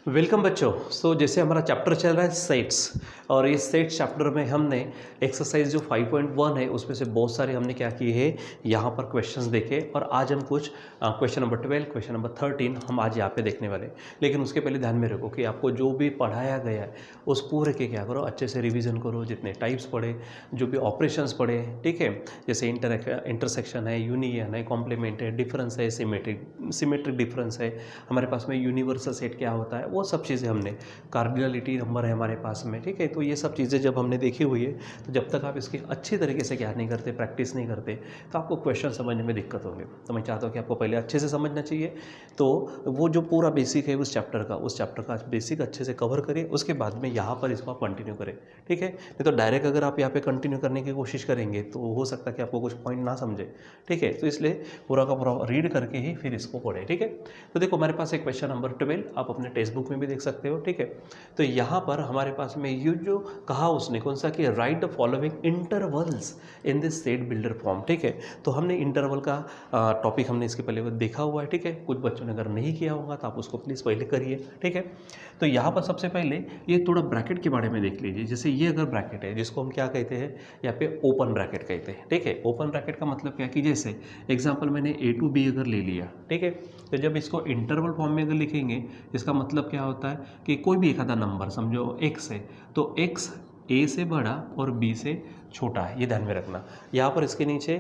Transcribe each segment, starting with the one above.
Welcome बच्चों। जैसे हमारा चैप्टर चल रहा है सेट्स, और इस सेट्स चैप्टर में हमने एक्सरसाइज जो 5.1 है उसमें से बहुत सारे हमने क्या किए हैं, यहाँ पर क्वेश्चंस देखे। और आज हम कुछ क्वेश्चन नंबर 12, क्वेश्चन नंबर 13 हम आज यहाँ पे देखने वाले। लेकिन उसके पहले ध्यान में रखो कि आपको जो भी पढ़ाया गया है उस पूरे के क्या करो, अच्छे से रिविज़न करो। जितने टाइप्स पढ़े, जो भी ऑपरेशंस पढ़े, ठीक है, जैसे इंटरसेक्शन है, यूनियन है, कॉम्प्लीमेंट है, डिफरेंस है, सिमेट्रिक डिफरेंस है, हमारे पास में यूनिवर्सल सेट क्या होता है, वो सब चीज़ें हमने, कार्डिनलिटी नंबर है हमारे पास में, ठीक है। तो ये सब चीज़ें जब हमने देखी हुई है, तो जब तक आप इसकी अच्छी तरीके से क्या नहीं करते, प्रैक्टिस नहीं करते, तो आपको क्वेश्चन समझने में दिक्कत होगी। तो मैं चाहता हूँ कि आपको पहले अच्छे से समझना चाहिए। तो वो जो पूरा बेसिक है उस चैप्टर का बेसिक अच्छे से कवर करिए, उसके बाद में यहाँ पर इसको आप कंटिन्यू करें, ठीक है। नहीं तो डायरेक्ट अगर आप यहाँ पे कंटिन्यू करने की कोशिश करेंगे तो हो सकता है कि आपको कुछ पॉइंट ना समझे, ठीक है। तो इसलिए पूरा का पूरा रीड करके ही फिर इसको पढ़ें, ठीक है। तो देखो हमारे पास एक क्वेश्चन नंबर 12 आप अपने टेक्स्ट बुक में भी देख सकते हो, ठीक है। तो यहाँ पर हमारे पास में ये जो कहा उसने कौन सा, कि right the following intervals in this set builder form, ठीक है। तो हमने इंटरवल का टॉपिक हमने इसके पहले देखा हुआ है, ठीक है। कुछ बच्चों ने अगर नहीं किया होगा तो आप उसको प्लीज़ पहले करिए, ठीक है। तो यहाँ पर सबसे पहले ये थोड़ा ब्रैकेट के बारे में देख लीजिए। जैसे ये अगर ब्रैकेट है, जिसको हम क्या कहते हैं, यहाँ पे ओपन ब्रैकेट कहते हैं, ठीक है। ओपन ब्रैकेट का मतलब क्या, कि जैसे एग्जाम्पल मैंने A to B अगर ले लिया, ठीक है। तो जब इसको इंटरवल फॉर्म में अगर लिखेंगे, इसका मतलब क्या होता है कि कोई भी एक आधा नंबर समझो x है, तो x a से बड़ा और b से छोटा है, ये ध्यान में रखना। यहाँ पर इसके नीचे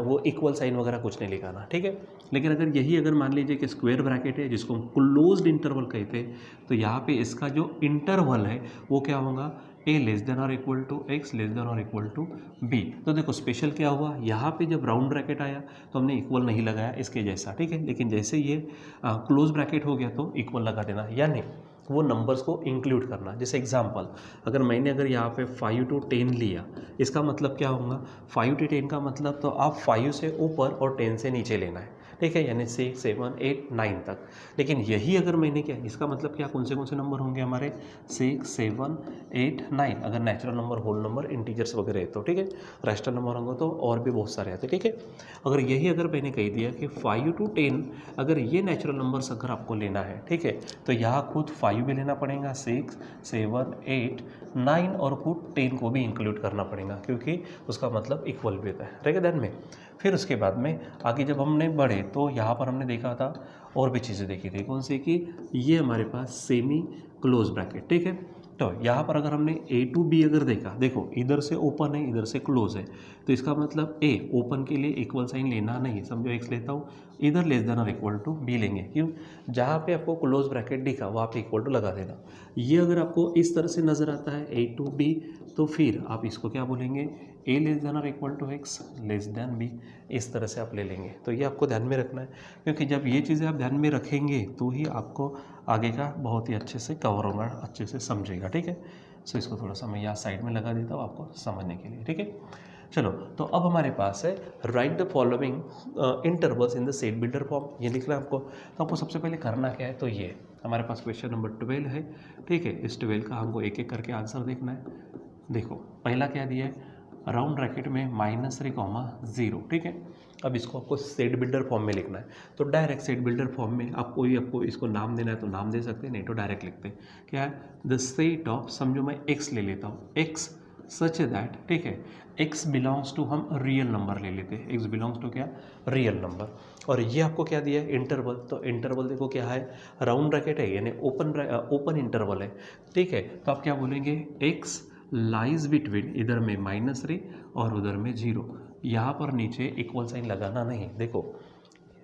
वो इक्वल साइन वगैरह कुछ नहीं लिखाना, ठीक है। लेकिन अगर यही अगर मान लीजिए कि स्क्वायर ब्रैकेट है, जिसको हम क्लोज्ड इंटरवल कहते हैं, तो यहाँ पे इसका जो इंटरवल है वो क्या होगा, a लेस देन और equal to x less than और इक्वल टू b। तो देखो स्पेशल क्या हुआ, यहाँ पे जब राउंड ब्रैकेट आया तो हमने इक्वल नहीं लगाया इसके जैसा, ठीक है। लेकिन जैसे ये क्लोज ब्रैकेट हो गया तो इक्वल लगा देना, यानी वो नंबर्स को इंक्लूड करना। जैसे एग्जांपल, अगर यहाँ पे 5 to 10 लिया, इसका मतलब क्या होगा, 5 to 10 का मतलब तो आप 5 से ऊपर और 10 से नीचे लेना है, ठीक है, यानी 6, 7, 8, 9 तक। लेकिन यही अगर मैंने क्या, इसका मतलब क्या, कौन से नंबर होंगे हमारे, 6, 7, 8, 9, अगर natural number, whole number, integers वगैरह है तो, ठीक है। रेशनल नंबर होंगे तो और भी बहुत सारे आते, ठीक है। अगर मैंने कह दिया कि 5 to 10 अगर ये नेचुरल नंबर्स अगर आपको लेना है, ठीक है, तो यहाँ खुद 5 भी लेना पड़ेगा, 6, 7, 8, 9 और खुद 10 को भी इंक्लूड करना पड़ेगा, क्योंकि उसका मतलब इक्वल भी होता है, रहेगा ध्यान में। फिर उसके बाद में आगे जब हमने बढ़े तो यहाँ पर हमने देखा था और भी चीज़ें देखी थी, कौन सी, कि ये हमारे पास सेमी क्लोज ब्रैकेट, ठीक है। तो यहाँ पर अगर हमने A to B अगर देखा, देखो इधर से ओपन है, इधर से क्लोज है, तो इसका मतलब A ओपन के लिए इक्वल साइन लेना नहीं है, समझो x लेता हूँ, इधर लेस देन और इक्वल टू B लेंगे, क्यों, जहाँ पे आपको क्लोज ब्रैकेट दिखा वहाँ पे इक्वल टू लगा देना। ये अगर आपको इस तरह से नज़र आता है A to B, तो फिर आप इसको क्या बोलेंगे, A लेस देन और equal to x less than B, इस तरह से आप ले लेंगे। तो ये आपको ध्यान में रखना है, क्योंकि जब ये चीज़ें आप ध्यान में रखेंगे तो ही आपको आगे का बहुत ही अच्छे से कवर होगा, अच्छे से समझेगा, ठीक है। सो इसको थोड़ा सा मैं यहाँ साइड में लगा देता हूँ आपको समझने के लिए, ठीक है। चलो, तो अब हमारे पास है right the following intervals in the set builder form, ये लिखना है आपको। तो आपको सबसे पहले करना क्या है, तो ये हमारे पास क्वेश्चन नंबर 12 है, ठीक है। इस 12 का हमको एक एक करके आंसर देखना है। देखो पहला क्या दिया है, राउंड ब्रैकेट में -3, ठीक है। अब इसको आपको सेट बिल्डर फॉर्म में लिखना है, तो डायरेक्ट सेट बिल्डर फॉर्म में आपको इसको नाम देना है तो नाम दे सकते हैं, नहीं तो डायरेक्ट लिखते हैं। क्या है, द सेट ऑफ, समझो मैं x ले लेता हूँ, x सच दैट, ठीक है, x बिलोंग्स टू, हम रियल नंबर ले लेते हैं, x बिलोंग्स टू क्या, रियल नंबर। और ये आपको क्या दिया है, इंटरवल। तो इंटरवल देखो क्या है, राउंड ब्रैकेट है, यानी ओपन इंटरवल है, ठीक है। तो आप क्या बोलेंगे, x लाइज बिटवीन, इधर में -3 और उधर में 0। यहाँ पर नीचे इक्वल साइन लगाना नहीं, देखो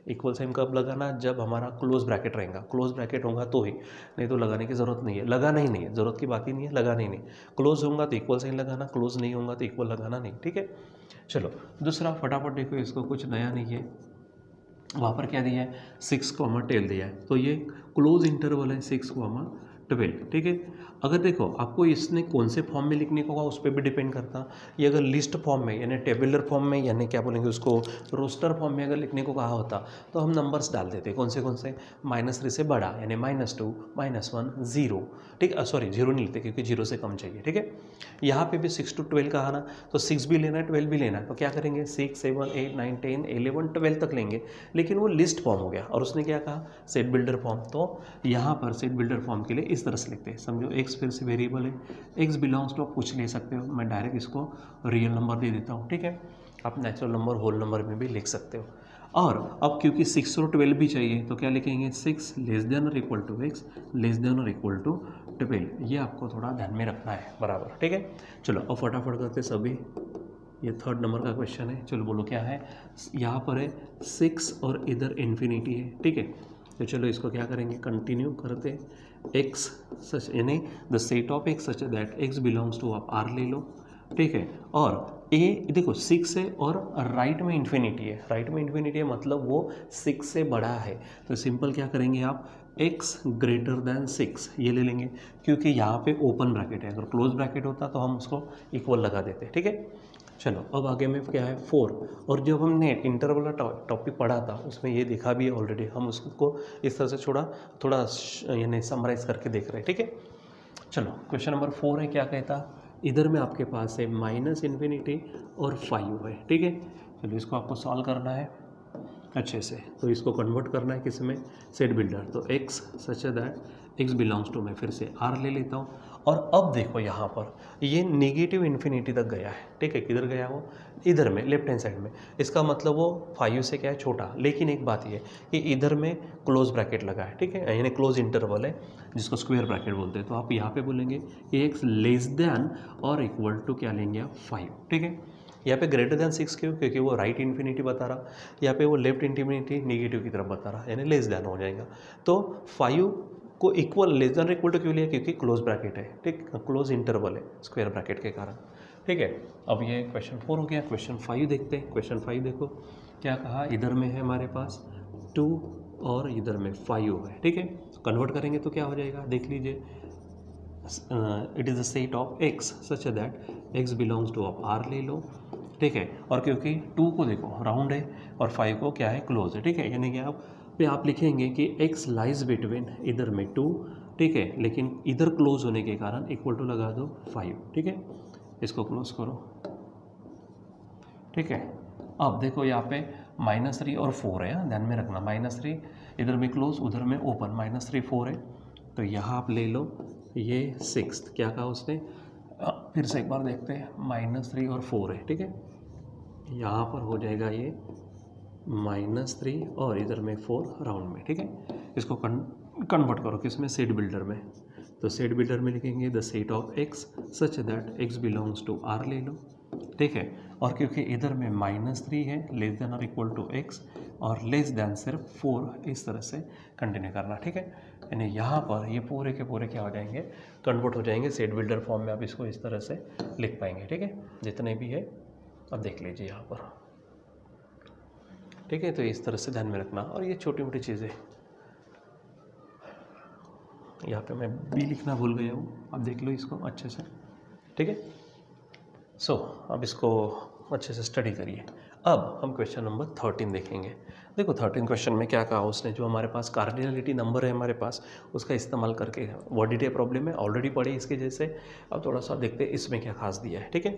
इक्वल साइन कब लगाना, जब हमारा क्लोज ब्रैकेट रहेगा, क्लोज ब्रैकेट होगा तो ही, नहीं तो लगाने की ज़रूरत नहीं है, लगाना ही नहीं है, ज़रूरत की बात ही नहीं है, लगाना ही नहीं। क्लोज होगा तो इक्वल साइन लगाना, क्लोज नहीं होगा तो इक्वल लगाना नहीं, ठीक है। चलो दूसरा फटाफट देखो, इसको कुछ नया नहीं है, वहाँ पर क्या दिया है, 6, टेल दिया है, तो ये क्लोज इंटरवल है 6, 12, ठीक है। अगर देखो आपको इसने कौन से फॉर्म में लिखने को कहा उस पर भी डिपेंड करता। ये अगर लिस्ट फॉर्म में यानी टेबुलर फॉर्म में यानी क्या बोलेंगे उसको रोस्टर फॉर्म में अगर लिखने को कहा होता तो हम नंबर्स डाल देते। कौन से -3 से बड़ा यानी -2 -1 0, ठीक है। सॉरी 0 नहीं लिखते क्योंकि 0 से कम चाहिए, ठीक है। यहाँ पे भी 6 to 12 कहा ना, तो 6 भी लेना है 12 भी लेना है, तो क्या करेंगे 6 7 8 9 10 11 12 तक लेंगे। लेकिन वो लिस्ट फॉर्म हो गया और उसने क्या कहा सेट बिल्डर फॉर्म, तो यहाँ पर सेट बिल्डर फॉर्म के लिए इस तरह से लिखते हैं। समझो x फिर से वेरिएबल है, x बिलोंग्स टू आप कुछ ले सकते हो, मैं डायरेक्ट इसको रियल नंबर दे देता हूँ, ठीक है। आप नेचुरल नंबर होल नंबर में भी लिख सकते हो। और अब क्योंकि 6 और 12 भी चाहिए तो क्या लिखेंगे 6 लेस देन और equal to x less than और इक्वल टू 12। ये आपको थोड़ा ध्यान में रखना है, बराबर, ठीक है। चलो अब फटाफट करते सभी। ये 3rd नंबर का क्वेश्चन है। चलो बोलो क्या है। यहाँ पर है 6 और इधर इन्फिनिटी है, ठीक है। तो चलो इसको क्या करेंगे कंटिन्यू करते। x सच यानी the set of x such that x belongs to आप r ले लो, ठीक है। और a देखो 6 है और राइट में इन्फिनिटी है, राइट में इन्फिनिटी है मतलब वो 6 से बड़ा है। तो सिंपल क्या करेंगे आप x ग्रेटर दैन 6 ये ले लेंगे, क्योंकि यहाँ पे ओपन ब्रैकेट है। अगर क्लोज ब्रैकेट होता तो हम उसको इक्वल लगा देते, ठीक है। चलो अब आगे में क्या है 4। और जब हमने इंटरवल टॉपिक पढ़ा था उसमें ये देखा भी है ऑलरेडी, हम उसको इस तरह से थोड़ा यानी समराइज करके देख रहे हैं, ठीक है। चलो क्वेश्चन नंबर 4 है, क्या कहता, इधर में आपके पास है -∞ और 5 है, ठीक है। चलो इसको आपको सॉल्व करना है अच्छे से, तो इसको कन्वर्ट करना है किस में सेट बिल्डर। तो x such that x belongs to, मैं फिर से r ले लेता हूँ। और अब देखो यहाँ पर ये नेगेटिव इन्फिनिटी तक गया है, ठीक है। किधर गया वो, इधर में लेफ्ट हैंड साइड में। इसका मतलब वो 5 से क्या है छोटा। लेकिन एक बात ये कि इधर में क्लोज ब्रैकेट लगा है, ठीक है, यानी क्लोज इंटरवल है जिसको स्क्वायर ब्रैकेट बोलते हैं। तो आप यहाँ पे बोलेंगे कि x लेस देन और इक्वल टू क्या लेंगे आप 5, ठीक है। यहाँ पे ग्रेटर दैन 6 क्यों, क्योंकि वो राइट इन्फिनिटी बता रहा, यहाँ पे वो लेफ्ट इन्फिनिटी नेगेटिव की तरफ बता रहा, यानी लेस दैन हो जाएगा। तो 5 को equal less than equal to क्यों लिया, क्योंकि क्लोज ब्रैकेट है, ठीक, क्लोज इंटरवल है स्क्वायर ब्रैकेट के कारण, ठीक है। अब ये क्वेश्चन 4 हो गया। क्वेश्चन 5 देखते हैं। क्वेश्चन 5 देखो क्या कहा, इधर में है हमारे पास 2 और इधर में 5 है, ठीक है। कन्वर्ट करेंगे तो क्या हो जाएगा देख लीजिए। It is the set of x such that x belongs to आप r ले लो, ठीक है। और क्योंकि 2 को देखो राउंड है और 5 को क्या है क्लोज है, ठीक है। यानी कि आप लिखेंगे कि x लाइज बिटवीन इधर में 2, ठीक है, लेकिन इधर क्लोज होने के कारण इक्वल टू लगा दो 5, ठीक है। इसको क्लोज करो, ठीक है। अब देखो यहाँ पे -3 और 4 है, ध्यान में रखना। -3 इधर में क्लोज उधर में ओपन, -3 4 है, तो यहाँ आप ले लो ये 6th क्या कहा उसने। फिर से एक बार देखते हैं, -3 और 4 है, ठीक है। यहाँ पर हो जाएगा ये -3 और इधर में 4 राउंड में, ठीक है। इसको कन्वर्ट करो किस में, सेट बिल्डर में। तो सेट बिल्डर में लिखेंगे the set of x such that x belongs to r ले लो, ठीक है। और क्योंकि इधर में -3 है लेस देन और इक्वल टू x और लेस देन सिर्फ 4, इस तरह से कंटिन्यू करना, ठीक है। यानी यहाँ पर ये पूरे के पूरे क्या हो जाएंगे कन्वर्ट हो जाएंगे सेट बिल्डर फॉर्म में। आप इसको इस तरह से लिख पाएंगे, ठीक है, जितने भी है। अब देख लीजिए यहाँ पर, ठीक है। तो इस तरह से ध्यान में रखना। और ये छोटी मोटी चीज़ें, यहाँ पे मैं बी लिखना भूल गया हूँ, अब देख लो इसको अच्छे से, ठीक है। सो अब इसको अच्छे से स्टडी करिए। अब हम क्वेश्चन नंबर 13 देखेंगे। देखो 13 क्वेश्चन में क्या कहा उसने, जो हमारे पास कार्डिनलिटी नंबर है हमारे पास, उसका इस्तेमाल करके वर्डिटे प्रॉब्लम है, ऑलरेडी पढ़े इसके जैसे। अब थोड़ा सा देखते हैं इसमें क्या खास दिया है, ठीक है।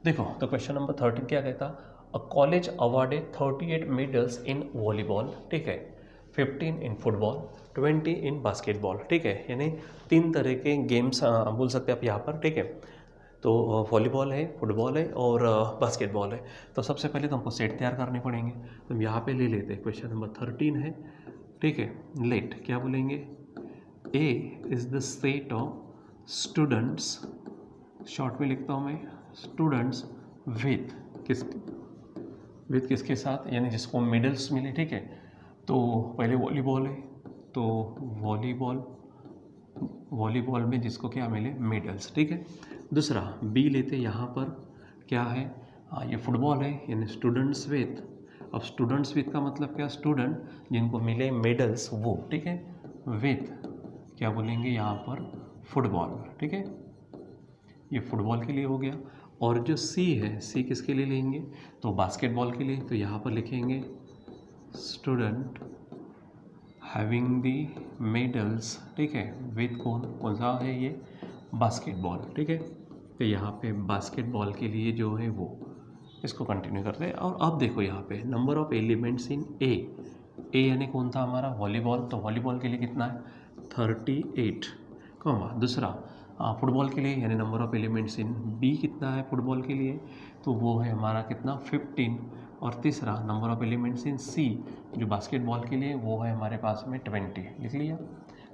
देखो तो क्वेश्चन नंबर 13 क्या कहता, a college awarded 38 medals in volleyball, ठीक है, 15 इन फुटबॉल, 20 इन बास्केटबॉल, ठीक है। यानी 3 तरह के गेम्स बोल सकते हैं आप यहाँ पर, ठीक है। तो वॉलीबॉल है, फुटबॉल है और बास्केटबॉल है। तो सबसे पहले तो हमको सेट तैयार करने पड़ेंगे, तो हम यहाँ पे ले लेते हैं। क्वेश्चन नंबर 13 है, ठीक है। लेट क्या बोलेंगे, A is the set of students, short में लिखता हूँ मैं, स्टूडेंट्स विथ किसके साथ, यानी जिसको मेडल्स मिले, ठीक है। तो पहले वॉलीबॉल है, तो वॉलीबॉल में जिसको क्या मिले मेडल्स, ठीक है। दूसरा बी लेते, यहाँ पर क्या है, ये फुटबॉल है, यानी स्टूडेंट्स विथ। अब स्टूडेंट्स विथ का मतलब क्या, स्टूडेंट जिनको मिले मेडल्स वो, ठीक है, विथ क्या बोलेंगे यहाँ पर, फुटबॉल, ठीक है, ये फुटबॉल के लिए हो गया। और जो सी है, सी किसके लिए लेंगे, तो बास्केटबॉल के लिए। तो यहाँ पर लिखेंगे स्टूडेंट हैविंग दी मेडल्स, ठीक है, विद कौन सा है ये, बास्केटबॉल, ठीक है। तो यहाँ पे बास्केटबॉल के लिए जो है वो, इसको कंटिन्यू करते हैं। और अब देखो यहाँ पे नंबर ऑफ एलिमेंट्स इन ए यानी कौन था हमारा, वॉलीबॉल। तो वॉलीबॉल के लिए कितना है, 38, दूसरा फुटबॉल के लिए यानी number of elements in B कितना है फुटबॉल के लिए, तो वो है हमारा कितना, 15। और तीसरा नंबर ऑफ एलिमेंट्स इन सी जो बास्केटबॉल के लिए, वो है हमारे पास में 20, लिख लिया।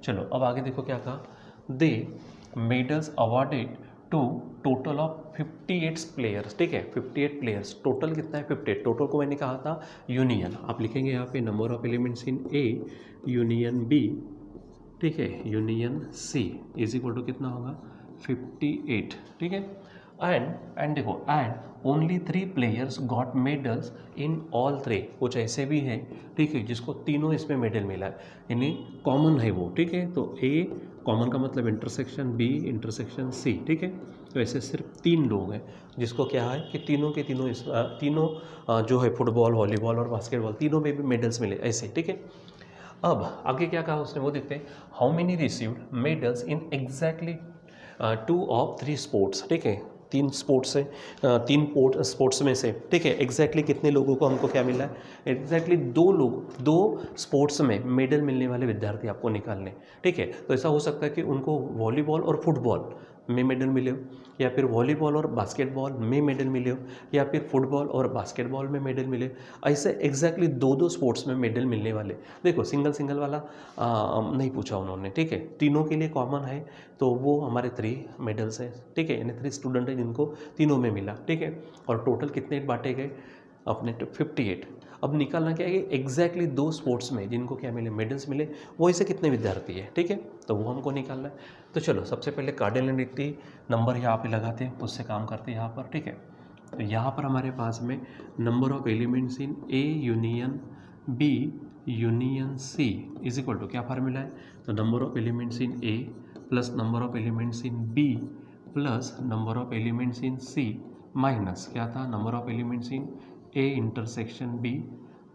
चलो अब आगे देखो क्या कहा, the medals awarded to total of 58 players, ठीक है, 58 प्लेयर्स, टोटल कितना है 58, टोटल को मैंने कहा था यूनियन, आप लिखेंगे यहाँ पे number of elements in A union B, ठीक है, union C is equal to कितना होगा, 58, ठीक है। एंड देखो, and only 3 players got medals in all 3, कुछ ऐसे भी हैं, ठीक है, जिसको तीनों इसमें मेडल मिला है, यानी कॉमन है वो, ठीक है। तो ए कॉमन का मतलब इंटरसेक्शन बी इंटरसेक्शन सी, ठीक है। तो ऐसे सिर्फ 3 लोग हैं जिसको क्या है कि तीनों के तीनों तीनों जो है फुटबॉल, वॉलीबॉल और बास्केटबॉल, तीनों में भी मेडल्स मिले ऐसे, ठीक है। अब आगे क्या कहा उसने, वो देखते हैं, how many received medals in exactly 2 of 3 sports, ठीक है, 3 स्पोर्ट्स है, 3 स्पोर्ट्स में से, ठीक है, एग्जैक्टली कितने लोगों को हमको क्या मिला है, एग्जैक्टली 2 लोग, 2 स्पोर्ट्स में मेडल मिलने वाले विद्यार्थी आपको निकालने, ठीक है। तो ऐसा हो सकता है कि उनको वॉलीबॉल और फुटबॉल में मेडल मिले हो, या फिर वॉलीबॉल और बास्केटबॉल में मेडल मिले हो, या फिर फुटबॉल और बास्केटबॉल में मेडल मिले, ऐसे एग्जैक्टली 2 स्पोर्ट्स में मेडल मिलने वाले। देखो सिंगल वाला नहीं पूछा उन्होंने, ठीक है, तीनों के लिए कॉमन है, तो वो हमारे 3 मेडल्स हैं, ठीक है, यानी 3 स्टूडेंट हैं जिनको तीनों में मिला, ठीक है। और टोटल कितने बांटे गए अपने, 58। अब निकालना क्या है कि एग्जैक्टली 2 स्पोर्ट्स में जिनको क्या मिले, मेडल्स मिले, वो ऐसे कितने विद्यार्थी है, ठीक है, तो वो हमको निकालना है। तो चलो सबसे पहले कार्डिनलिटी नंबर यहाँ पे लगाते हैं, उससे काम करते हैं यहाँ पर, ठीक है। तो यहाँ पर हमारे पास में number of elements in A union B union C is equal to क्या फार्मूला है, तो number of elements in A plus number of elements in B plus number of elements in C minus क्या था, number of elements in A intersection B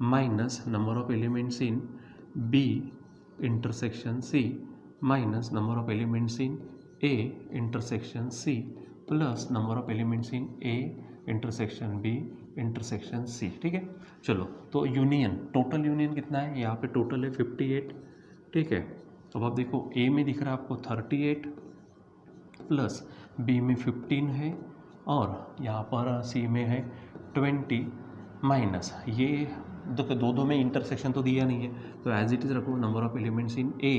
minus number of elements in B intersection C minus number of elements in A intersection C plus number of elements in A intersection B intersection सी, ठीक है। चलो तो union, total union कितना है, यहाँ पे total है 58, ठीक है। अब आप देखो ए में दिख रहा है आपको 38 प्लस बी में 15 है और यहाँ पर सी में है 20 माइनस ये दो में इंटरसेक्शन तो दिया नहीं है, तो एज इट इज़ रखो number of elements in A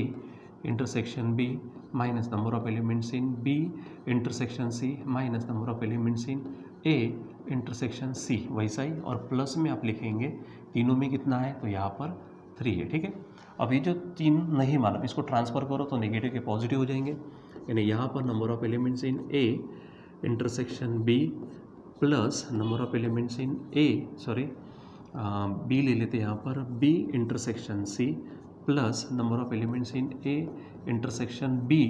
intersection B minus number of elements in B intersection C minus number of elements in A intersection C, वैसा ही। और प्लस में आप लिखेंगे तीनों में कितना है, तो यहाँ पर 3 है, ठीक है। अब ये जो 3 नहीं मालूम, इसको ट्रांसफ़र करो तो नेगेटिव के पॉजिटिव हो जाएंगे, यानी यहाँ पर number of elements in A intersection B plus number of elements in B ले लेते यहाँ पर B intersection C plus number of elements in A intersection B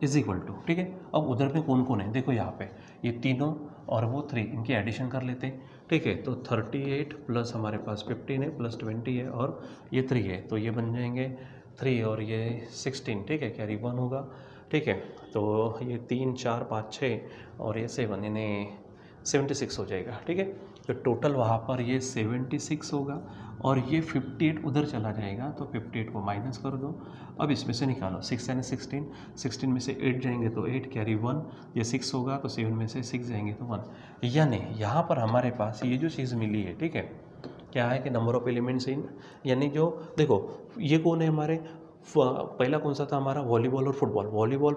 is equal to, ठीक है। अब उधर में कौन कौन है, देखो यहाँ पे ये तीनों और वो 3, इनकी एडिशन कर लेते हैं, ठीक है। तो 38 प्लस हमारे पास 15 है प्लस 20 है और ये 3 है, तो ये बन जाएंगे 3 और ये 16, ठीक है, कैरी 1 होगा, ठीक है। तो ये 3 4 5 6 और ये 7 यानी 76 हो जाएगा, ठीक है। तो टोटल वहाँ पर ये 76 होगा और ये 58 उधर चला जाएगा, तो 58 को माइनस कर दो। अब इसमें से निकालो 6 यानी 16 में से 8 जाएंगे तो 8 कैरी 1, ये 6 होगा तो 7 में से 6 जाएंगे तो 1, यानी यहाँ पर हमारे पास ये जो चीज़ मिली है, ठीक है, क्या है कि नंबर ऑफ एलिमेंट्स इन, यानी जो देखो ये कौन है हमारे, पहला कौन सा था हमारा, वॉलीबॉल और फुटबॉल, वॉलीबॉल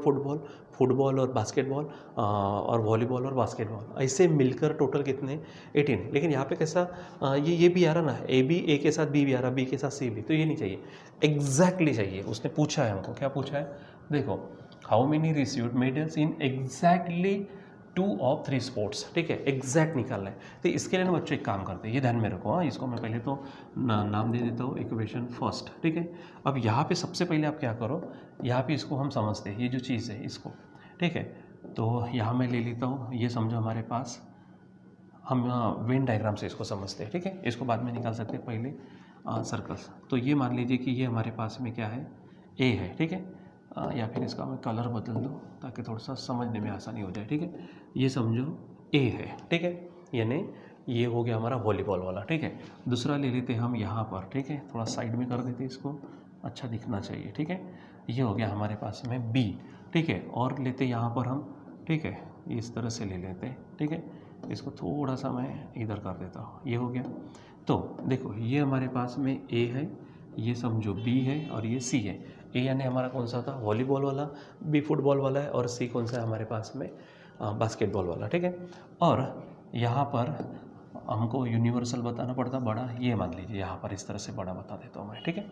फुटबॉल और बास्केटबॉल और वॉलीबॉल और बास्केटबॉल, ऐसे मिलकर टोटल कितने 18। लेकिन यहाँ पे कैसा ये भी आ रहा ना, ए के साथ बी भी आ रहा, बी के साथ सी भी, तो ये नहीं चाहिए, एग्जैक्टली चाहिए। उसने पूछा है हमको, क्या पूछा है, देखो how many received medals in exactly 2 of 3 sports, ठीक है, एग्जैक्ट निकालना है। तो इसके लिए ना बच्चों एक काम करते हैं, ये ध्यान में रखो। हाँ, इसको मैं पहले तो नाम दे देता हूँ इक्वेशन फर्स्ट, ठीक है। अब यहाँ पे सबसे पहले आप क्या करो, यहाँ पे इसको हम समझते हैं, ये जो चीज़ है इसको, ठीक है। तो यहाँ मैं ले लेता हूँ, ये समझो हमारे पास, हम वेन डायग्राम से इसको समझते हैं, ठीक है। इसको बाद में निकाल सकते हैं, पहले सर्कल्स। तो ये मान लीजिए कि ये हमारे पास में क्या है, ए है, ठीक है। या फिर इसका मैं कलर बदल दूँ ताकि थोड़ा सा समझने में आसानी हो जाए, ठीक है। ये समझो ए है, ठीक है, यानी ये हो गया हमारा वॉलीबॉल वाला, ठीक है। दूसरा ले लेते हैं हम यहाँ पर, ठीक है, थोड़ा साइड में कर देते इसको, अच्छा दिखना चाहिए, ठीक है। ये हो गया हमारे पास में बी, ठीक है। और लेते यहाँ पर हम, ठीक है, इस तरह से ले लेते हैं, ठीक है। इसको थोड़ा सा मैं इधर कर देता हूँ, ये हो गया। तो देखो ये हमारे पास में ए है, ये समझो बी है और ये सी है। ए यानी हमारा कौन सा था, वॉलीबॉल वाला, बी फुटबॉल वाला है, और सी कौन सा है हमारे पास में, बास्केटबॉल वाला, ठीक है। और यहाँ पर हमको यूनिवर्सल बताना पड़ता बड़ा, ये मान लीजिए यहाँ पर इस तरह से बड़ा बता देता हूँ मैं, ठीक है।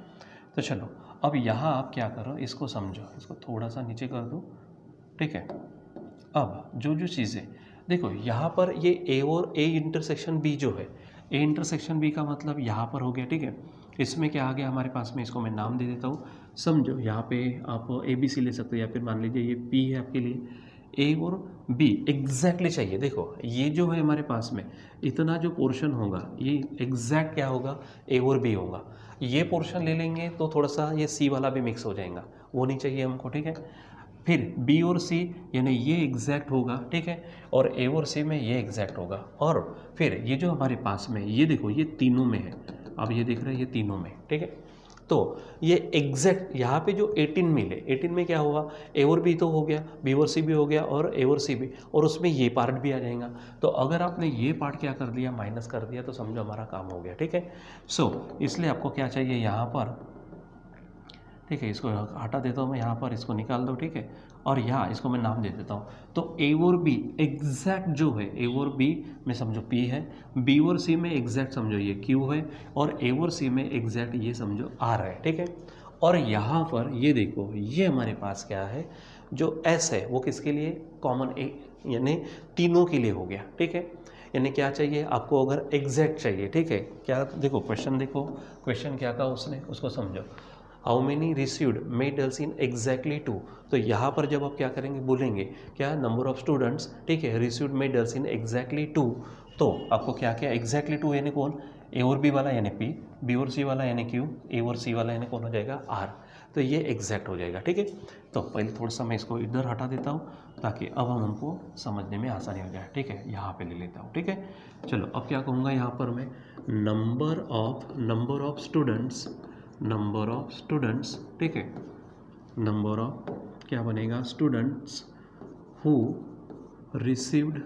तो चलो अब यहाँ आप क्या करो, इसको समझो, इसको थोड़ा सा नीचे कर दो, ठीक है। अब जो जो चीज़ें देखो यहाँ पर ये ए और ए इंटरसेक्शन बी जो है, ए इंटरसेक्शन बी का मतलब यहाँ पर हो गया, ठीक है। इसमें क्या आ गया हमारे पास में, इसको मैं नाम दे देता हूँ, समझो यहाँ पे आप ए बी सी ले सकते हो, या फिर मान लीजिए ये पी है आपके लिए, ए और बी एग्जैक्टली चाहिए। देखो ये जो है हमारे पास में इतना जो पोर्शन होगा ये एग्जैक्ट क्या होगा, ए और बी होगा। ये पोर्शन ले लेंगे तो थोड़ा सा ये सी वाला भी मिक्स हो जाएगा, वो नहीं चाहिए हमको, ठीक है। फिर बी और सी यानी ये एग्जैक्ट होगा, ठीक है, और ए और सी में ये एग्जैक्ट होगा। और फिर ये जो हमारे पास में ये देखो ये तीनों में है, अब ये देख रहे हैं ये तीनों में, ठीक है। तो ये एग्जैक्ट यहाँ पे जो 18 मिले, 18 में क्या हुआ, ए और बी तो हो गया, बी और सी भी हो गया, और ए और सी भी, और उसमें ये पार्ट भी आ जाएगा। तो अगर आपने ये पार्ट क्या कर दिया, माइनस कर दिया, तो समझो हमारा काम हो गया, ठीक है। इसलिए आपको क्या चाहिए यहाँ पर, ठीक है, इसको हटा देता हूँ मैं, यहाँ पर इसको निकाल दो, ठीक है। और यहाँ इसको मैं नाम दे देता हूँ। तो ए और बी एग्जैक्ट जो है, ए और बी में समझो पी है, बी और सी में एग्जैक्ट समझो ये क्यू है, और ए और सी में एग्जैक्ट ये समझो आर है, ठीक है। और यहाँ पर ये देखो ये हमारे पास क्या है, जो एस है वो किसके लिए, कॉमन ए, यानी तीनों के लिए हो गया, ठीक है। यानी क्या चाहिए आपको, अगर एग्जैक्ट चाहिए, ठीक है। क्या देखो क्वेश्चन, देखो क्वेश्चन क्या कहा उसने, उसको समझो। How many received medals in exactly 2। तो यहाँ पर जब आप क्या करेंगे, बोलेंगे क्या, नंबर ऑफ स्टूडेंट्स, ठीक है, रिसीव्ड मेडल्स इन एग्जैक्टली 2। तो आपको क्या क्या, एग्जैक्टली 2 यानी कौन, ए और बी वाला यानी पी, बी और सी वाला यानी क्यू, ए और सी वाला यानी कौन हो जाएगा, आर। तो ये एग्जैक्ट हो जाएगा, ठीक है। तो पहले थोड़ा सा मैं इसको इधर हटा देता हूँ ताकि अब हमको समझने में आसानी हो जाए, ठीक है। यहाँ पे ले लेता हूँ, ठीक है। चलो अब क्या कहूँगा यहाँ पर मैं, नंबर ऑफ स्टूडेंट्स, ठीक है, नंबर ऑफ क्या बनेगा, स्टूडेंट्स हु रिसीव्ड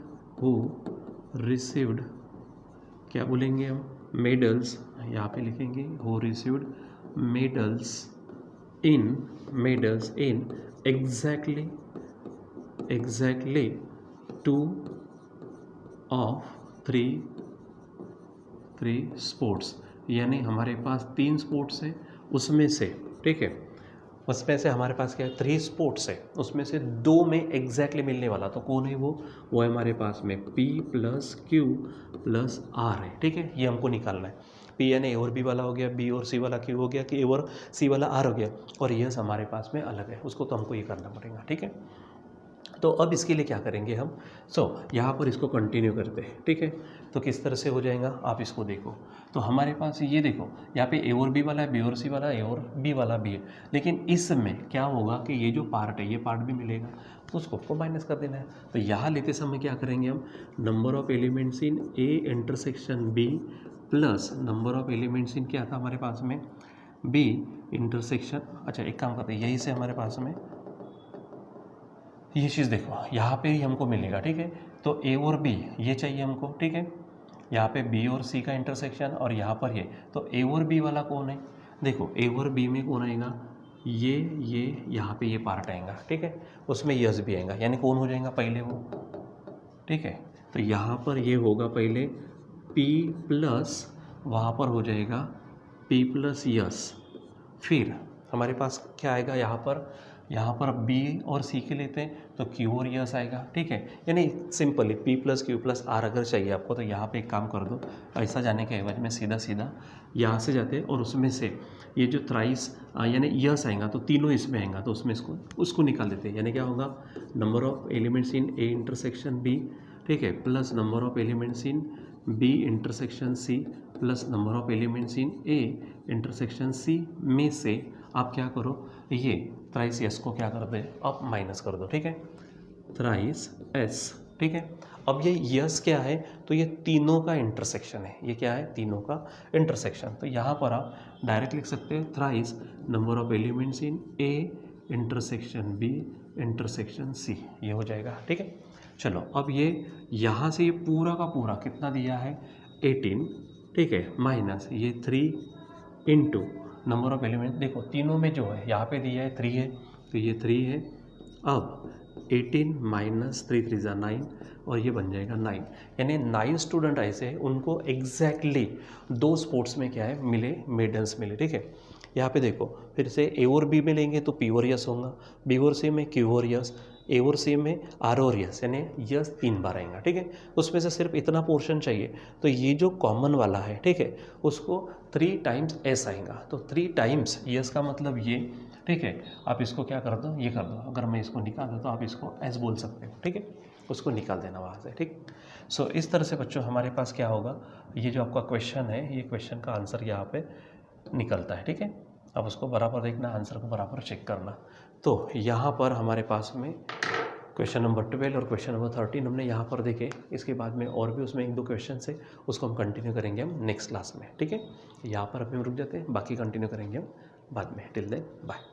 क्या बोलेंगे हम, मेडल्स, यहाँ पे लिखेंगे who received medals in exactly 2 of 3 sports. यानी हमारे पास 3 स्पोर्ट्स हैं, उसमें से, ठीक है, उसमें से हमारे पास क्या है, 3 स्पोर्ट्स है, उसमें से 2 में एग्जैक्टली मिलने वाला, तो कौन है वो है हमारे पास में P + Q + R है, ठीक है। ये हमको निकालना है। P यानी ए और बी वाला हो गया, बी और सी वाला Q हो गया, कि ए और सी वाला R हो गया, और यस हमारे पास में अलग है, उसको तो हमको ये करना पड़ेगा, ठीक है। तो अब इसके लिए क्या करेंगे हम, यहाँ पर इसको कंटिन्यू करते हैं, ठीक है। तो किस तरह से हो जाएगा, आप इसको देखो। तो हमारे पास ये देखो यहाँ पे ए और बी वाला है, बी और सी वाला है, ए और बी वाला भी है, लेकिन इसमें क्या होगा कि ये जो पार्ट है ये पार्ट भी मिलेगा, तो उसको आपको माइनस कर देना है। तो यहाँ लेते समय क्या करेंगे हम, number of elements in A intersection B plus number of elements in क्या था हमारे पास में, बी इंटरसेक्शन, अच्छा एक काम करते हैं, यहीं से हमारे पास में ये चीज़ देखो यहाँ पे ही हमको मिलेगा, ठीक है। तो ए और बी ये चाहिए हमको, ठीक है। यहाँ पे बी और सी का इंटरसेक्शन, और यहाँ पर ये, तो ए और बी वाला कौन है, देखो ए और बी में कौन आएगा, ये यहाँ पे ये पार्ट आएगा, ठीक है। उसमें यस भी आएगा, यानी कौन हो जाएगा पहले वो, ठीक है। तो यहाँ पर ये होगा पहले P प्लस, वहाँ पर हो जाएगा P + यस, फिर हमारे पास क्या आएगा यहाँ पर बी और सी के लेते हैं तो क्यू और यस आएगा, ठीक है। यानी simply P plus Q plus R अगर चाहिए आपको तो यहाँ पे एक काम कर दो, ऐसा जाने के एवज में सीधा सीधा यहाँ से जाते हैं और उसमें से ये जो थ्राइस यानी यस आएगा तो तीनों इसमें आएगा तो उसमें उसको निकाल देते हैं। यानी क्या होगा, number of elements in A intersection B, ठीक है, plus number of elements in B intersection C plus number of elements in A intersection C में से आप क्या करो, ये थ्राइस एस को क्या कर दे, आप माइनस कर दो, ठीक है, थ्राइस एस, ठीक है। अब ये यस क्या है, तो ये तीनों का इंटरसेक्शन है, ये क्या है, तीनों का इंटरसेक्शन। तो यहाँ पर आप डायरेक्ट लिख सकते हैं thrice number of elements in A intersection B intersection C, ये हो जाएगा, ठीक है। चलो अब ये यहाँ से ये पूरा का पूरा कितना दिया है 18, ठीक है, माइनस ये 3 इंटू नंबर ऑफ एलिमेंट, देखो तीनों में जो है यहाँ पे दिया है 3 है तो ये 3 है। अब 18 माइनस 3 3 ज़ा 9 और ये बन जाएगा 9। यानी 9 स्टूडेंट ऐसे हैं उनको एग्जैक्टली 2 स्पोर्ट्स में क्या है मिले, मेडल्स मिले, ठीक है। यहाँ पे देखो फिर से ए और बी में लेंगे तो पी और यस होगा, बी और सी में क्यू और यस, ए और सी में आर और यस, यानी यस 3 बार आएगा, ठीक है। उसमें से सिर्फ इतना पोर्शन चाहिए तो ये जो कॉमन वाला है, ठीक है, उसको 3 टाइम्स एस आएगा तो 3 टाइम्स यस का मतलब ये, ठीक है। आप इसको क्या कर दो, ये कर दो, अगर मैं इसको निकाल दूँ तो आप इसको एस बोल सकते हो, ठीक है, उसको निकाल देना वहाँ से, ठीक। सो इस तरह से बच्चों हमारे पास क्या होगा, ये जो आपका क्वेश्चन है, ये क्वेश्चन का आंसर यहाँ पे निकलता है, ठीक है। अब उसको बराबर देखना, आंसर को बराबर चेक करना। तो यहाँ पर हमारे पास में क्वेश्चन नंबर 12 और क्वेश्चन नंबर 13 हमने यहाँ पर देखे। इसके बाद में और भी उसमें 1-2 क्वेश्चन है, उसको हम कंटिन्यू करेंगे हम नेक्स्ट क्लास में, ठीक है। यहाँ पर अभी हम रुक जाते हैं, बाकी कंटिन्यू करेंगे हम बाद में। Till then bye.